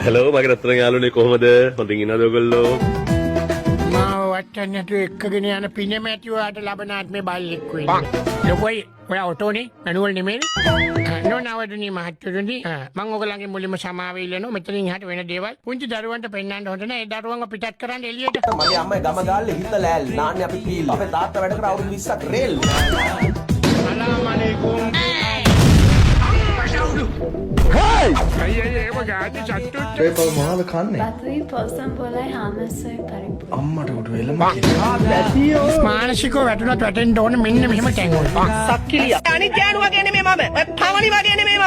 Hello මගේ රත්තරන් යාළුවනේ කොහමද? හොඳින් ඉන්නවද ඔයගොල්ලෝ? මාව වටන්නට එක්කගෙන යන පිනමැතිවාට ලබන ආත්මේ බල්ලෙක් වෙන්න. ලොකෝයි ඔයා ඔටෝනේ මැනුවල් නෙමෙයි. නෝනවදනි මහත්තයෝනි මම ඔයගලගේ මුලින්ම සමාව ඉල්ලනවා මෙතනින් එහාට වෙන දේවල් පුංචි දරුවන්ට පෙන්වන්න හොඳ නැහැ. ඒ දරුවන්ව පිටත් කරන්න එළියට. මගේ අම්මයි ගම ගාල්ලේ හිත ලෑල් නාන්නේ අපි පීල්. අපේ තාත්තා වැඩ කර අවුරුදු 20ක් රේල්. සලාම් අලයිකුම්. අයියෝ ගාති චට්ටුත් ඒ පොල් මොනවද කන්නේ? බතුයි පොසම් පොලයි හාමස්සයි පරිප්පු. අම්මට උඩ වෙලම මානසිකව වැටුණත් වැටෙන්න ඕන මෙන්න මෙහෙම ටැංගෝල්. සක්කිලිය. අනිත් ගෑනු වගේ නෙමෙයි මම. ඔය පවණි වගේ නෙමෙයි මම.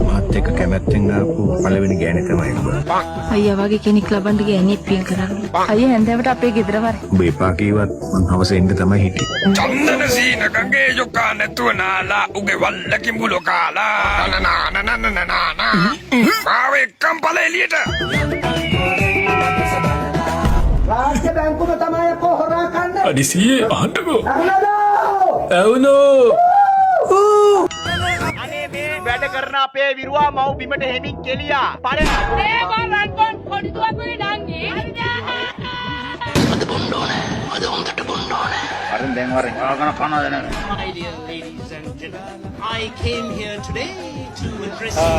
මාත් එක්ක කැමැත්තෙන් ආපු පළවෙනි ගෑණි තමයි ඔබ. අයියා වගේ කෙනෙක් ලබන්න ගෑණියෙක් පින් කරන්න. අයියා හැන්දෑවට අපේ ගෙදර වරේ. ඔබ එපා කීවත් මං හවස එන්න තමයි හිටියේ. චන්දන සීන ගගේ යොකා නැතුව නාලා උගේ වල්ලකින් බුලෝ කාලා නනනනනනනනන මාව එක්කම් පල එළියට රාජ්‍ය බැංකුව තමයි අපෝ හොරා කන්නේ. අඩිසියේ අහන්නකෝ අනේ මේ වැඩ කරන අපේ විරුවා මව් බිමට හෙමින් කෙලියා. පඩ Ladies and gentlemen, I came here today to address